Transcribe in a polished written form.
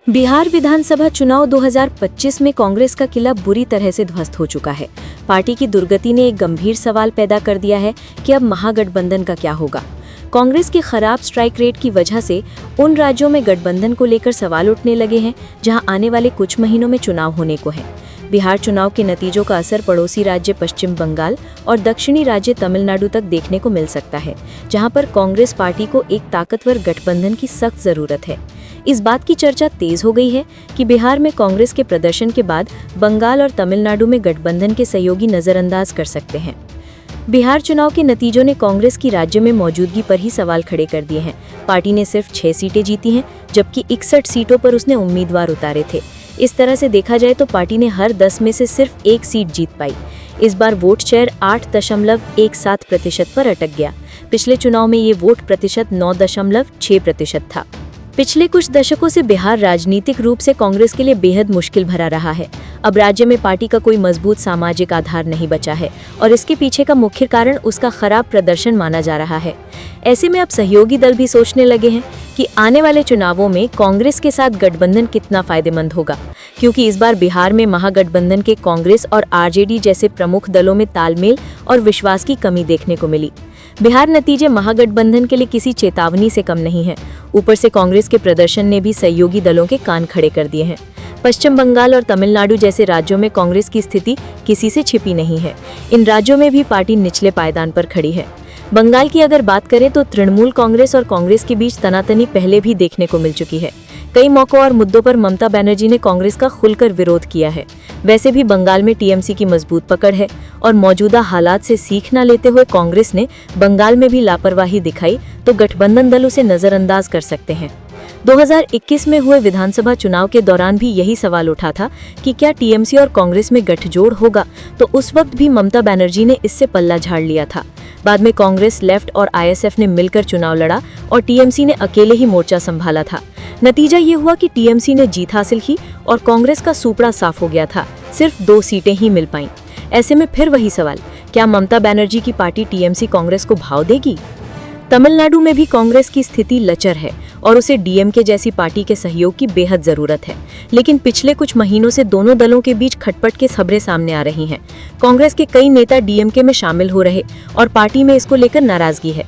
बिहार विधानसभा चुनाव 2025 में कांग्रेस का किला बुरी तरह से ध्वस्त हो चुका है। पार्टी की दुर्गति ने एक गंभीर सवाल पैदा कर दिया है कि अब महागठबंधन का क्या होगा। कांग्रेस की खराब स्ट्राइक रेट की वजह से उन राज्यों में गठबंधन को लेकर सवाल उठने लगे हैं जहां आने वाले कुछ महीनों में चुनाव होने को है। बिहार चुनाव के नतीजों का असर पड़ोसी राज्य पश्चिम बंगाल और दक्षिणी राज्य तमिलनाडु तक देखने को मिल सकता है, जहां पर कांग्रेस पार्टी को एक ताकतवर गठबंधन की सख्त जरूरत है। इस बात की चर्चा तेज हो गई है कि बिहार में कांग्रेस के प्रदर्शन के बाद बंगाल और तमिलनाडु में गठबंधन के सहयोगी नजरअंदाज कर सकते हैं। बिहार चुनाव के नतीजों ने कांग्रेस की राज्य में मौजूदगी पर ही सवाल खड़े कर दिए हैं। पार्टी ने सिर्फ 6 सीटें जीती हैं, जबकि 61 सीटों पर उसने उम्मीदवार उतारे थे। इस तरह से देखा जाए तो पार्टी ने हर 10 में से सिर्फ 1 सीट जीत पाई। इस बार वोट शेयर 8.17% पर अटक गया। पिछले चुनाव में ये वोट प्रतिशत 9.6% था। पिछले कुछ दशकों से बिहार राजनीतिक रूप से कांग्रेस के लिए बेहद मुश्किल भरा रहा है। अब राज्य में पार्टी का कोई मजबूत सामाजिक आधार नहीं बचा है और इसके पीछे का मुख्य कारण उसका खराब प्रदर्शन माना जा रहा है। ऐसे में अब सहयोगी दल भी सोचने लगे हैं कि आने वाले चुनावों में कांग्रेस के साथ गठबंधन कितना फायदेमंद होगा, क्योंकि इस बार बिहार में महागठबंधन के कांग्रेस और आरजेडी जैसे प्रमुख दलों में तालमेल और विश्वास की कमी देखने को मिली। बिहार नतीजे महागठबंधन के लिए किसी चेतावनी से कम नहीं है। ऊपर से कांग्रेस के प्रदर्शन ने भी सहयोगी दलों के कान खड़े कर दिए हैं। पश्चिम बंगाल और तमिलनाडु जैसे राज्यों में कांग्रेस की स्थिति किसी से छिपी नहीं है। इन राज्यों में भी पार्टी निचले पायदान पर खड़ी है। बंगाल की अगर बात करें तो तृणमूल कांग्रेस और कांग्रेस के बीच तनातनी पहले भी देखने को मिल चुकी है। कई मौकों और मुद्दों पर ममता बनर्जी ने कांग्रेस का खुलकर विरोध किया है। वैसे भी बंगाल में टीएमसी की मजबूत पकड़ है और मौजूदा हालात से सीख न लेते हुए कांग्रेस ने बंगाल में भी लापरवाही दिखाई तो गठबंधन दल उसे नजरअंदाज कर सकते हैं। 2021 में हुए विधानसभा चुनाव के दौरान भी यही सवाल उठा था कि क्या टीएमसी और कांग्रेस में गठजोड़ होगा, तो उस वक्त भी ममता बनर्जी ने इससे पल्ला झाड़ लिया था। बाद में कांग्रेस, लेफ्ट और आईएसएफ ने मिलकर चुनाव लड़ा और टीएमसी ने अकेले ही मोर्चा संभाला था। नतीजा ये हुआ कि टीएमसी ने जीत हासिल की और कांग्रेस का सूपड़ा साफ हो गया था। सिर्फ 2 सीटें ही मिल पाईं। ऐसे में फिर वही सवाल, क्या ममता बनर्जी की पार्टी टीएमसी कांग्रेस को भाव देगी? तमिलनाडु में भी कांग्रेस की स्थिति लचर है और उसे डीएमके जैसी पार्टी के सहयोग की बेहद जरूरत है। लेकिन पिछले कुछ महीनों से दोनों दलों के बीच खटपट के खबरें सामने आ रही हैं। कांग्रेस के कई नेता डीएमके में शामिल हो रहे और पार्टी में इसको लेकर नाराजगी है।